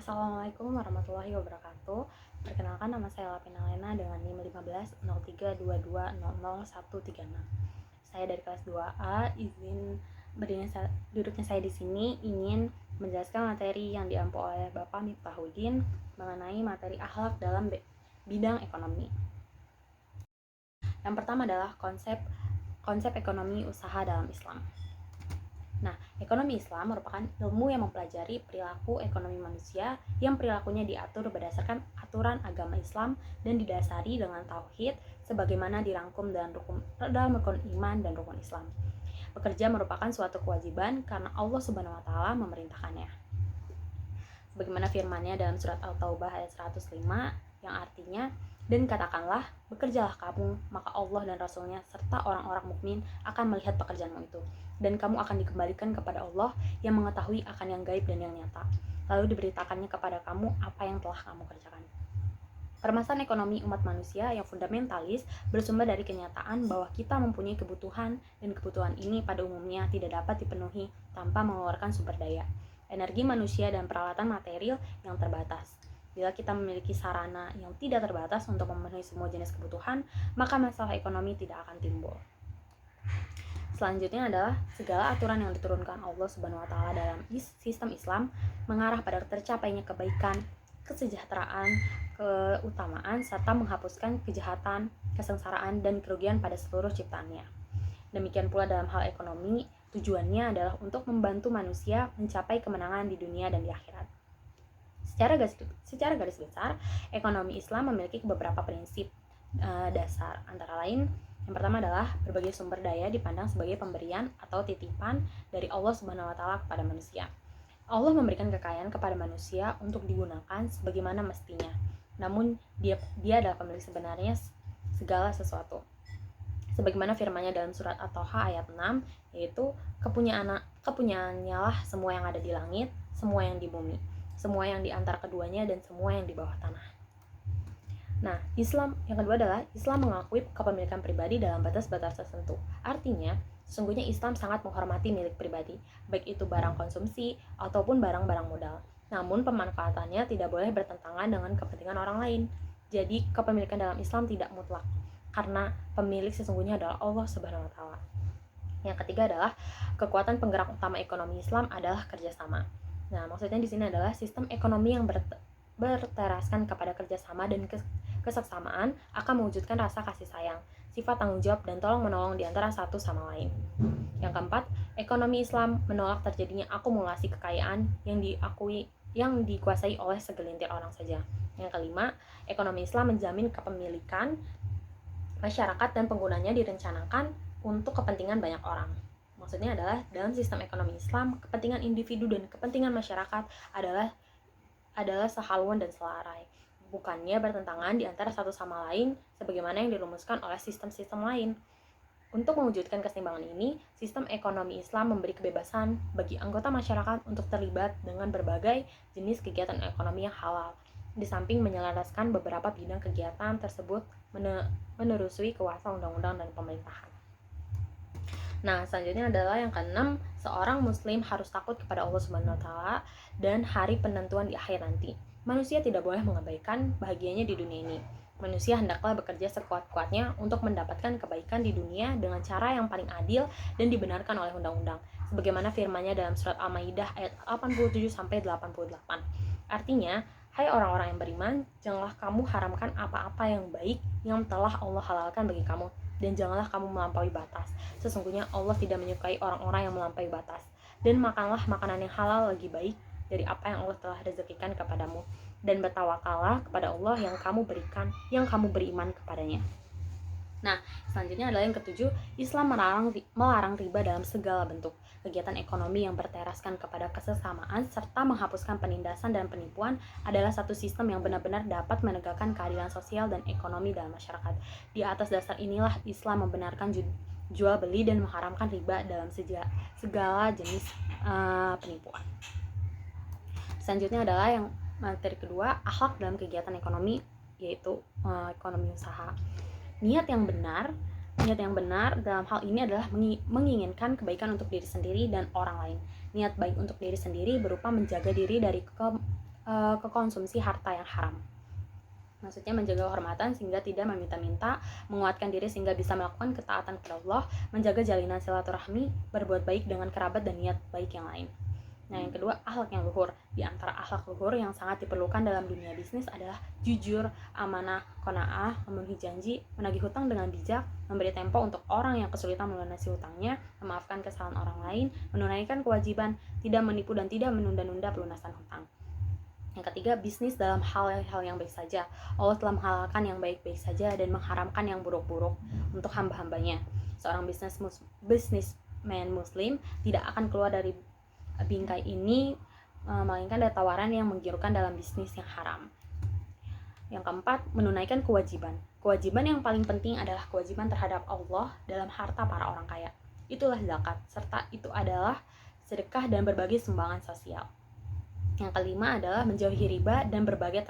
Assalamualaikum warahmatullahi wabarakatuh. Perkenalkan, nama saya Lapina Lena dengan NIM 150322000136. Saya dari kelas 2A, izin duduknya saya di sini ingin menjelaskan materi yang diampu oleh Bapak Miftahudin mengenai materi akhlak dalam bidang ekonomi. Yang pertama adalah konsep ekonomi usaha dalam Islam. Nah, ekonomi Islam merupakan ilmu yang mempelajari perilaku ekonomi manusia yang perilakunya diatur berdasarkan aturan agama Islam dan didasari dengan tauhid sebagaimana dirangkum dalam rukun iman dan rukun Islam. Bekerja merupakan suatu kewajiban karena Allah Subhanahu wa taala memerintahkannya. Sebagaimana firman-Nya dalam surat Al-Taubah ayat 105 yang artinya, dan katakanlah, bekerjalah kamu, maka Allah dan Rasul-Nya serta orang-orang mukmin akan melihat pekerjaanmu itu, dan kamu akan dikembalikan kepada Allah yang mengetahui akan yang gaib dan yang nyata. Lalu diberitakannya kepada kamu apa yang telah kamu kerjakan. Permasalahan ekonomi umat manusia yang fundamentalis bersumber dari kenyataan bahwa kita mempunyai kebutuhan, dan kebutuhan ini pada umumnya tidak dapat dipenuhi tanpa mengeluarkan sumber daya, energi manusia dan peralatan material yang terbatas. Bila kita memiliki sarana yang tidak terbatas untuk memenuhi semua jenis kebutuhan, maka masalah ekonomi tidak akan timbul. Selanjutnya adalah segala aturan yang diturunkan Allah Subhanahu wa taala dalam sistem Islam mengarah pada tercapainya kebaikan, kesejahteraan, keutamaan serta menghapuskan kejahatan, kesengsaraan dan kerugian pada seluruh ciptaannya. Demikian pula dalam hal ekonomi, tujuannya adalah untuk membantu manusia mencapai kemenangan di dunia dan di akhirat. Secara garis besar, ekonomi Islam memiliki beberapa prinsip dasar, antara lain yang pertama adalah berbagai sumber daya dipandang sebagai pemberian atau titipan dari Allah Subhanahu wa taala kepada manusia. Allah memberikan kekayaan kepada manusia untuk digunakan sebagaimana mestinya. Namun dia adalah pemilik sebenarnya segala sesuatu. Sebagaimana firman-Nya dalam surat At-Thaha ayat 6, yaitu kepunyaannya lah semua yang ada di langit, semua yang di bumi, semua yang di antara keduanya, dan semua yang di bawah tanah. Nah, yang kedua adalah Islam mengakui kepemilikan pribadi dalam batas-batas tertentu. Artinya, sesungguhnya Islam sangat menghormati milik pribadi, baik itu barang konsumsi ataupun barang-barang modal. Namun, pemanfaatannya tidak boleh bertentangan dengan kepentingan orang lain. Jadi, kepemilikan dalam Islam tidak mutlak, karena pemilik sesungguhnya adalah Allah Subhanahu wa taala. Yang ketiga adalah kekuatan penggerak utama ekonomi Islam adalah kerjasama. Nah, maksudnya di sini adalah sistem ekonomi yang berteraskan kepada kerjasama dan keseksamaan akan mewujudkan rasa kasih sayang, sifat tanggung jawab, dan tolong-menolong di antara satu sama lain. Yang keempat, ekonomi Islam menolak terjadinya akumulasi kekayaan yang dikuasai oleh segelintir orang saja. Yang kelima, ekonomi Islam menjamin kepemilikan masyarakat dan penggunanya direncanakan untuk kepentingan banyak orang. Maksudnya adalah dalam sistem ekonomi Islam, kepentingan individu dan kepentingan masyarakat adalah sehaluan dan selarai, bukannya bertentangan di antara satu sama lain sebagaimana yang dirumuskan oleh sistem-sistem lain. Untuk mewujudkan keseimbangan ini, sistem ekonomi Islam memberi kebebasan bagi anggota masyarakat untuk terlibat dengan berbagai jenis kegiatan ekonomi yang halal, di samping menyelaraskan beberapa bidang kegiatan tersebut menerusui kuasa undang-undang dan pemerintahan. Nah, selanjutnya adalah yang keenam, seorang muslim harus takut kepada Allah Subhanahu wa taala dan hari penentuan di akhir nanti. Manusia tidak boleh mengabaikan bahagianya di dunia ini. Manusia hendaklah bekerja sekuat-kuatnya untuk mendapatkan kebaikan di dunia dengan cara yang paling adil dan dibenarkan oleh undang-undang, sebagaimana firman-Nya dalam surat Al-Maidah ayat 87-88. Artinya, hai orang-orang yang beriman, janganlah kamu haramkan apa-apa yang baik yang telah Allah halalkan bagi kamu, dan janganlah kamu melampaui batas. Sesungguhnya Allah tidak menyukai orang-orang yang melampaui batas. Dan makanlah makanan yang halal lagi baik dari apa yang Allah telah rezekikan kepadamu, dan bertawakallah kepada Allah yang kamu beriman kepadanya. Nah, selanjutnya adalah yang ketujuh, Islam melarang riba dalam segala bentuk. Kegiatan ekonomi yang berteraskan kepada kesesamaan serta menghapuskan penindasan dan penipuan adalah satu sistem yang benar-benar dapat menegakkan keadilan sosial dan ekonomi dalam masyarakat. Di atas dasar inilah Islam membenarkan jual beli dan mengharamkan riba dalam segala jenis penipuan. Selanjutnya adalah yang materi kedua, akhlak dalam kegiatan ekonomi, yaitu ekonomi usaha. Niat yang benar dalam hal ini adalah menginginkan kebaikan untuk diri sendiri dan orang lain. Niat baik untuk diri sendiri berupa menjaga diri dari ke konsumsi harta yang haram. Maksudnya menjaga kehormatan sehingga tidak meminta-minta, menguatkan diri sehingga bisa melakukan ketaatan kepada Allah, menjaga jalinan silaturahmi, berbuat baik dengan kerabat dan niat baik yang lain. Nah, yang kedua, akhlak yang luhur. Di antara akhlak luhur yang sangat diperlukan dalam dunia bisnis adalah jujur, amanah, qanaah, memenuhi janji, menagih hutang dengan bijak, memberi tempo untuk orang yang kesulitan melunasi hutangnya, memaafkan kesalahan orang lain, menunaikan kewajiban, tidak menipu dan tidak menunda-nunda pelunasan hutang. Yang ketiga, bisnis dalam hal-hal yang baik saja. Allah telah menghalalkan yang baik-baik saja dan mengharamkan yang buruk-buruk untuk hamba-hambanya. Seorang businessman muslim tidak akan keluar dari bingkai ini melainkan ada tawaran yang menggiurkan dalam bisnis yang haram. Yang keempat, menunaikan kewajiban. Kewajiban yang paling penting adalah kewajiban terhadap Allah dalam harta para orang kaya. Itulah zakat, serta itu adalah sedekah dan berbagai sumbangan sosial. Yang kelima adalah menjauhi riba dan berbagai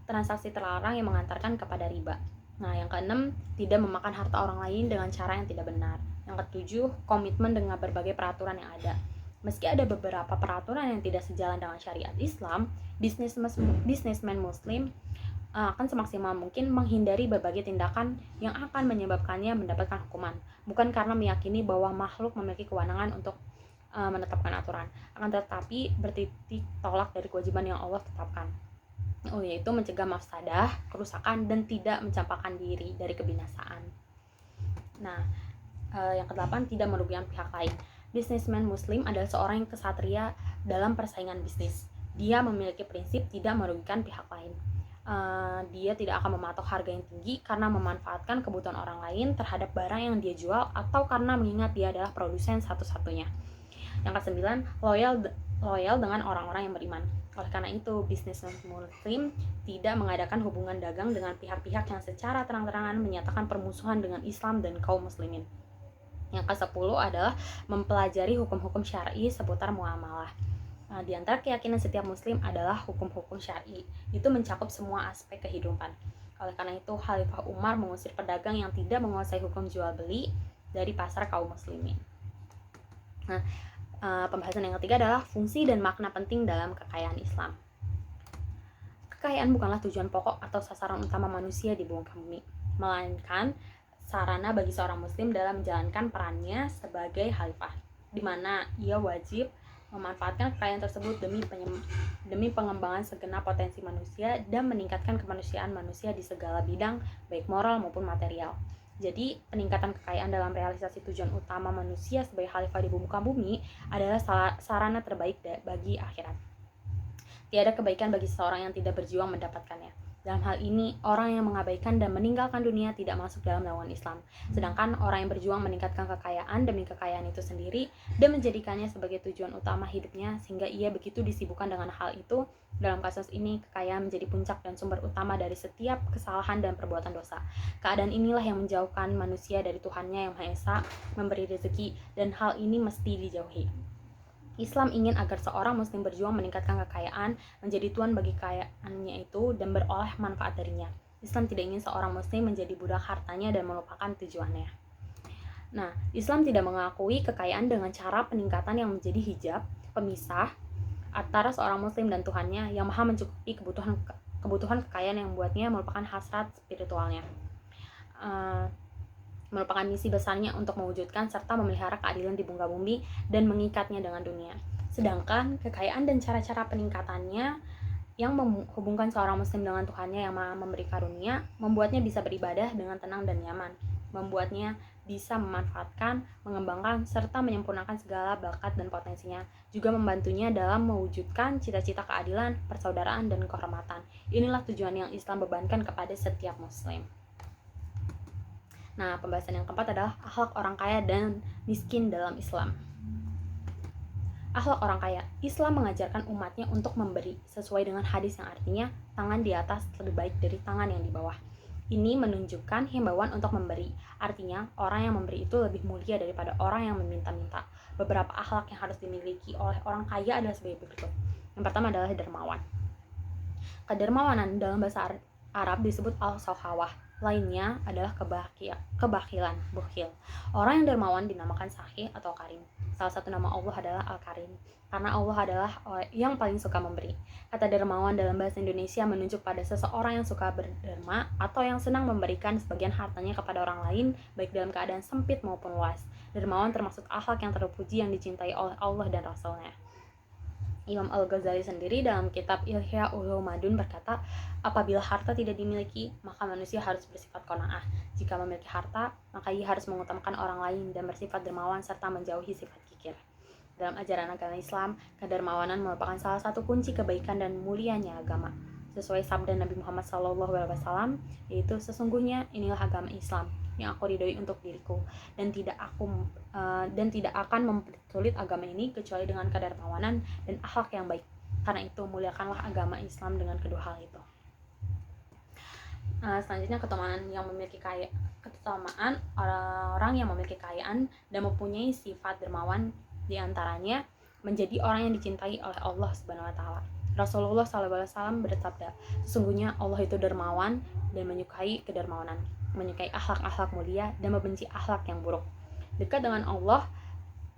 transaksi terlarang yang mengantarkan kepada riba. Nah, yang keenam, tidak memakan harta orang lain dengan cara yang tidak benar. Yang ketujuh, komitmen dengan berbagai peraturan yang ada. Meski ada beberapa peraturan yang tidak sejalan dengan syariat Islam, bisnismen muslim akan semaksimal mungkin menghindari berbagai tindakan yang akan menyebabkannya mendapatkan hukuman, bukan karena meyakini bahwa makhluk memiliki kewenangan untuk menetapkan aturan, akan tetapi bertitik tolak dari kewajiban yang Allah tetapkan, yaitu mencegah mafsadah, kerusakan, dan tidak mencampakkan diri dari kebinasaan. Nah, yang kedelapan, tidak merugikan pihak lain. Bisnismen muslim adalah seorang yang kesatria dalam persaingan bisnis. Dia memiliki prinsip tidak merugikan pihak lain. Dia tidak akan mematok harga yang tinggi karena memanfaatkan kebutuhan orang lain terhadap barang yang dia jual atau karena mengingat dia adalah produsen satu-satunya. Yang kesembilan, loyal dengan orang-orang yang beriman. Oleh karena itu, bisnis muslim tidak mengadakan hubungan dagang dengan pihak-pihak yang secara terang-terangan menyatakan permusuhan dengan Islam dan kaum muslimin. Yang ke-10 adalah mempelajari hukum-hukum syar'i seputar muamalah. Nah, di antara keyakinan setiap muslim adalah hukum-hukum syar'i. Itu mencakup semua aspek kehidupan. Oleh karena itu, Khalifah Umar mengusir pedagang yang tidak menguasai hukum jual beli dari pasar kaum muslimin. Nah, pembahasan yang ketiga adalah fungsi dan makna penting dalam kekayaan Islam. Kekayaan bukanlah tujuan pokok atau sasaran utama manusia di muka bumi, melainkan sarana bagi seorang muslim dalam menjalankan perannya sebagai khalifah, di mana ia wajib memanfaatkan kekayaan tersebut demi pengembangan segenap potensi manusia dan meningkatkan kemanusiaan manusia di segala bidang, baik moral maupun material. Jadi, peningkatan kekayaan dalam realisasi tujuan utama manusia sebagai khalifah di muka bumi adalah sarana terbaik bagi akhirat. Tiada kebaikan bagi seseorang yang tidak berjuang mendapatkannya. Dalam hal ini, orang yang mengabaikan dan meninggalkan dunia tidak masuk dalam naungan Islam. Sedangkan orang yang berjuang meningkatkan kekayaan demi kekayaan itu sendiri dan menjadikannya sebagai tujuan utama hidupnya sehingga ia begitu disibukkan dengan hal itu. Dalam kasus ini, kekayaan menjadi puncak dan sumber utama dari setiap kesalahan dan perbuatan dosa. Keadaan inilah yang menjauhkan manusia dari Tuhannya yang Maha Esa, memberi rezeki, dan hal ini mesti dijauhi. Islam ingin agar seorang muslim berjuang meningkatkan kekayaan, menjadi tuan bagi kekayaannya itu, dan beroleh manfaat darinya. Islam tidak ingin seorang muslim menjadi budak hartanya dan melupakan tujuannya. Nah, Islam tidak mengakui kekayaan dengan cara peningkatan yang menjadi hijab, pemisah antara seorang muslim dan Tuhannya yang maha mencukupi kebutuhan kekayaan yang membuatnya melupakan hasrat spiritualnya. Merupakan misi besarnya untuk mewujudkan serta memelihara keadilan di muka bumi dan mengikatnya dengan dunia. Sedangkan kekayaan dan cara-cara peningkatannya yang menghubungkan seorang muslim dengan Tuhannya yang Maha memberi karunia, membuatnya bisa beribadah dengan tenang dan nyaman, membuatnya bisa memanfaatkan, mengembangkan, serta menyempurnakan segala bakat dan potensinya, juga membantunya dalam mewujudkan cita-cita keadilan, persaudaraan, dan kehormatan. Inilah tujuan yang Islam bebankan kepada setiap muslim. Nah, pembahasan yang keempat adalah akhlak orang kaya dan miskin dalam Islam. Akhlak orang kaya. Islam mengajarkan umatnya untuk memberi, sesuai dengan hadis yang artinya, tangan di atas lebih baik dari tangan yang di bawah. Ini menunjukkan himbauan untuk memberi. Artinya, orang yang memberi itu lebih mulia daripada orang yang meminta-minta. Beberapa akhlak yang harus dimiliki oleh orang kaya adalah sebagai berikut. Yang pertama adalah dermawan. Kedermawanan dalam bahasa Arab disebut al-sawhawah. lainnya adalah kebakilan, bukhil. Orang yang dermawan dinamakan sahih atau karim. Salah satu nama Allah adalah Al-Karim, karena Allah adalah yang paling suka memberi. Kata dermawan dalam bahasa Indonesia menunjuk pada seseorang yang suka berderma atau yang senang memberikan sebagian hartanya kepada orang lain, baik dalam keadaan sempit maupun luas. Dermawan termasuk akhlak yang terpuji yang dicintai oleh Allah dan Rasul-Nya. Imam Al-Ghazali sendiri dalam kitab Ihya Ulumuddin berkata, apabila harta tidak dimiliki, maka manusia harus bersifat qanaah. Jika memiliki harta, maka ia harus mengutamakan orang lain dan bersifat dermawan serta menjauhi sifat kikir. Dalam ajaran agama Islam, kedermawanan merupakan salah satu kunci kebaikan dan mulianya agama. Sesuai sabda Nabi Muhammad SAW, yaitu sesungguhnya inilah agama Islam yang aku ridhoi untuk diriku, dan tidak akan mempersulit agama ini kecuali dengan kedermawanan dan akhlak yang baik. Karena itu muliakanlah agama Islam dengan kedua hal itu. Selanjutnya keutamaan orang yang memiliki kekayaan dan mempunyai sifat dermawan, diantaranya menjadi orang yang dicintai oleh Allah Subhanahu wa Ta'ala. Rasulullah SAW bersabda, sesungguhnya Allah itu dermawan dan menyukai kedermawanan, menyukai akhlak-akhlak mulia dan membenci akhlak yang buruk. Dekat dengan Allah,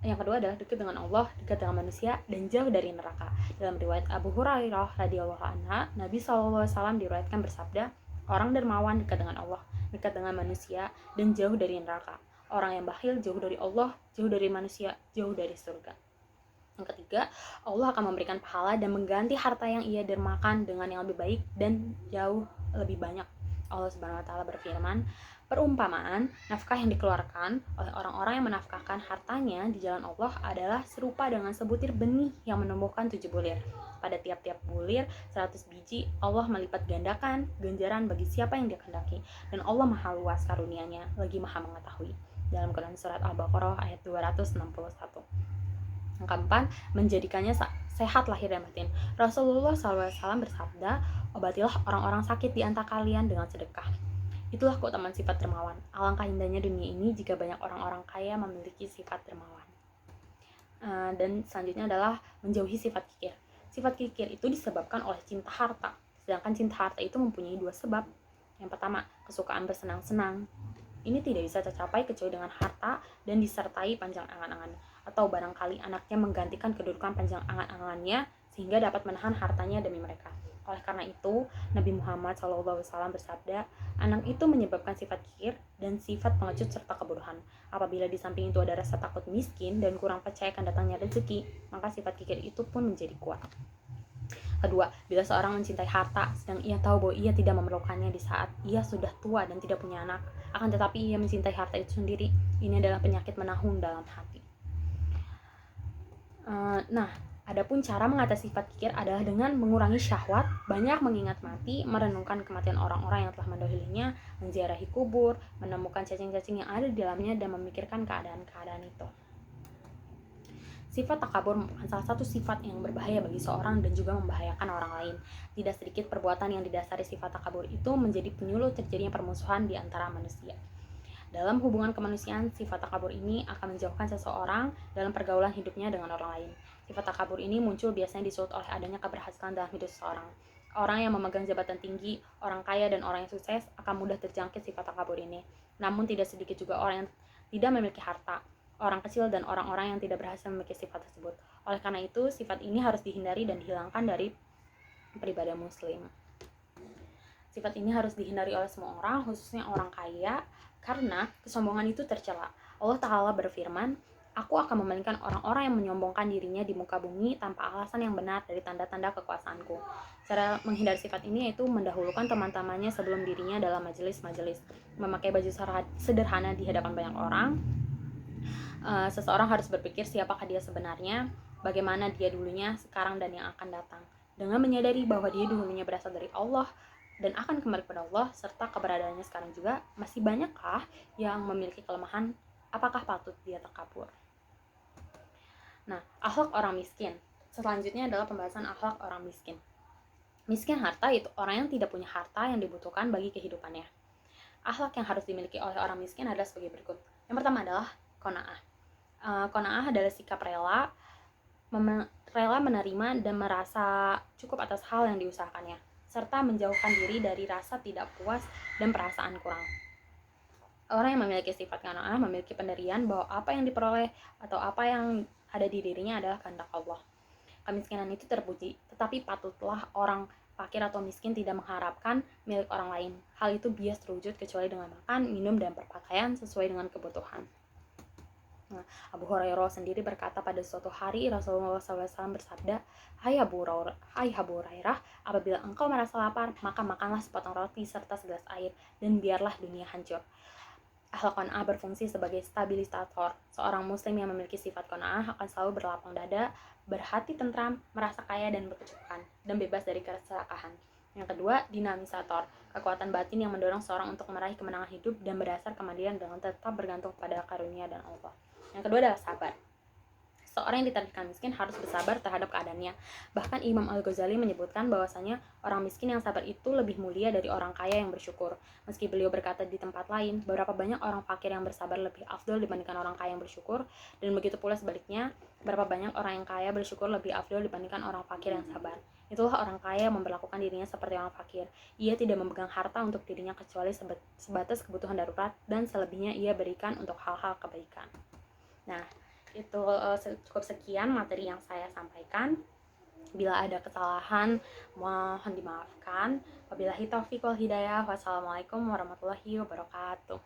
yang kedua adalah dekat dengan Allah, dekat dengan manusia, dan jauh dari neraka. Dalam riwayat Abu Hurairah radhiyallahu anha, Nabi SAW diriwayatkan bersabda, orang dermawan dekat dengan Allah, dekat dengan manusia, dan jauh dari neraka. Orang yang bakhil jauh dari Allah, jauh dari manusia, jauh dari surga. Yang ketiga, Allah akan memberikan pahala dan mengganti harta yang ia dermakan dengan yang lebih baik dan jauh lebih banyak. Allah Subhanahu wa Ta'ala berfirman, perumpamaan nafkah yang dikeluarkan oleh orang-orang yang menafkahkan hartanya di jalan Allah adalah serupa dengan sebutir benih yang menumbuhkan 7 bulir. Pada tiap-tiap bulir 100 biji, Allah melipat gandakan ganjaran bagi siapa yang dia kehendaki, dan Allah maha luas karunia-Nya, lagi maha mengetahui. Dalam Quran surat Al-Baqarah ayat 261. Yang keempat, menjadikannya sehat lahir dan batin. Rasulullah SAW bersabda, obatilah orang-orang sakit di antara kalian dengan sedekah. Itulah keutamaan sifat dermawan. Alangkah indahnya dunia ini jika banyak orang-orang kaya memiliki sifat dermawan. Dan selanjutnya adalah menjauhi sifat kikir. Sifat kikir itu disebabkan oleh cinta harta. Sedangkan cinta harta itu mempunyai dua sebab. Yang pertama, kesukaan bersenang-senang. Ini tidak bisa tercapai kecuali dengan harta dan disertai panjang angan-angan, atau barangkali anaknya menggantikan kedudukan panjang angan-angannya sehingga dapat menahan hartanya demi mereka. Oleh karena itu, Nabi Muhammad SAW bersabda, anak itu menyebabkan sifat kikir dan sifat pengecut serta kebodohan. Apabila di samping itu ada rasa takut miskin dan kurang percaya akan datangnya rezeki, maka sifat kikir itu pun menjadi kuat. Kedua, bila seorang mencintai harta, sedang ia tahu bahwa ia tidak memerlukannya di saat ia sudah tua dan tidak punya anak, akan tetapi ia mencintai harta itu sendiri, ini adalah penyakit menahun dalam hati. Adapun cara mengatasi sifat kikir adalah dengan mengurangi syahwat, banyak mengingat mati, merenungkan kematian orang-orang yang telah mendahulunya, menziarahi kubur, menemukan cacing-cacing yang ada di dalamnya, dan memikirkan keadaan-keadaan itu. Sifat takabur merupakan salah satu sifat yang berbahaya bagi seorang dan juga membahayakan orang lain. Tidak sedikit perbuatan yang didasari sifat takabur itu menjadi penyuluh terjadinya permusuhan di antara manusia. Dalam hubungan kemanusiaan, sifat takabur ini akan menjauhkan seseorang dalam pergaulan hidupnya dengan orang lain. Sifat takabur ini muncul biasanya disulut oleh adanya keberhasilan dalam hidup seseorang. Orang yang memegang jabatan tinggi, orang kaya, dan orang yang sukses akan mudah terjangkit sifat takabur ini. Namun tidak sedikit juga orang yang tidak memiliki harta, orang kecil, dan orang-orang yang tidak berhasil memiliki sifat tersebut. Oleh karena itu, sifat ini harus dihindari dan dihilangkan dari pribadi muslim. Sifat ini harus dihindari oleh semua orang, khususnya orang kaya, karena kesombongan itu tercela. Allah Ta'ala berfirman, aku akan memalingkan orang-orang yang menyombongkan dirinya di muka bumi tanpa alasan yang benar dari tanda-tanda kekuasaanku. Cara menghindari sifat ini yaitu mendahulukan teman-temannya sebelum dirinya dalam majelis-majelis, memakai baju sederhana di hadapan banyak orang. Seseorang harus berpikir siapakah dia sebenarnya, bagaimana dia dulunya, sekarang, dan yang akan datang. Dengan menyadari bahwa dia dulunya berasal dari Allah dan akan kembali kepada Allah, serta keberadaannya sekarang juga, masih banyakkah yang memiliki kelemahan, apakah patut dia takabur? Akhlak orang miskin. Selanjutnya adalah pembahasan akhlak orang miskin. Miskin harta itu orang yang tidak punya harta yang dibutuhkan bagi kehidupannya. Akhlak yang harus dimiliki oleh orang miskin adalah sebagai berikut. Yang pertama adalah qanaah. Qanaah adalah sikap rela menerima dan merasa cukup atas hal yang diusahakannya. serta menjauhkan diri dari rasa tidak puas dan perasaan kurang. Orang yang memiliki sifat qanaah memiliki pendirian bahwa apa yang diperoleh atau apa yang ada di dirinya adalah kehendak Allah. Kemiskinan itu terpuji, tetapi patutlah orang fakir atau miskin tidak mengharapkan milik orang lain. Hal itu bias terwujud kecuali dengan makan, minum, dan berpakaian sesuai dengan kebutuhan. Nah, Abu Hurairah sendiri berkata pada suatu hari Rasulullah SAW bersabda, Hai Abu Hurairah, apabila engkau merasa lapar, maka makanlah sepotong roti serta segelas air, dan biarlah dunia hancur. Akhlak qanaah berfungsi sebagai stabilisator. Seorang muslim yang memiliki sifat qanaah akan selalu berlapang dada, berhati tentram, merasa kaya dan berkecukupan, dan bebas dari keserakahan. Yang kedua, dinamisator. Kekuatan batin yang mendorong seorang untuk meraih kemenangan hidup dan berdasar kemandirian dengan tetap bergantung pada karunia dan Allah. Yang kedua adalah sabar. Seorang yang ditakdirkan miskin harus bersabar terhadap keadaannya. Bahkan Imam Al-Ghazali menyebutkan bahwasanya orang miskin yang sabar itu lebih mulia dari orang kaya yang bersyukur. Meski beliau berkata di tempat lain, berapa banyak orang fakir yang bersabar lebih afdol dibandingkan orang kaya yang bersyukur, dan begitu pula sebaliknya, berapa banyak orang yang kaya bersyukur lebih afdol dibandingkan orang fakir yang sabar. Itulah orang kaya yang memperlakukan dirinya seperti orang fakir. Ia tidak memegang harta untuk dirinya kecuali sebatas kebutuhan darurat, dan selebihnya ia berikan untuk hal-hal kebaikan. Nah, itu cukup sekian materi yang saya sampaikan. Bila ada kesalahan, mohon dimaafkan. Wabillahi taufiq wal hidayah. Wassalamualaikum warahmatullahi wabarakatuh.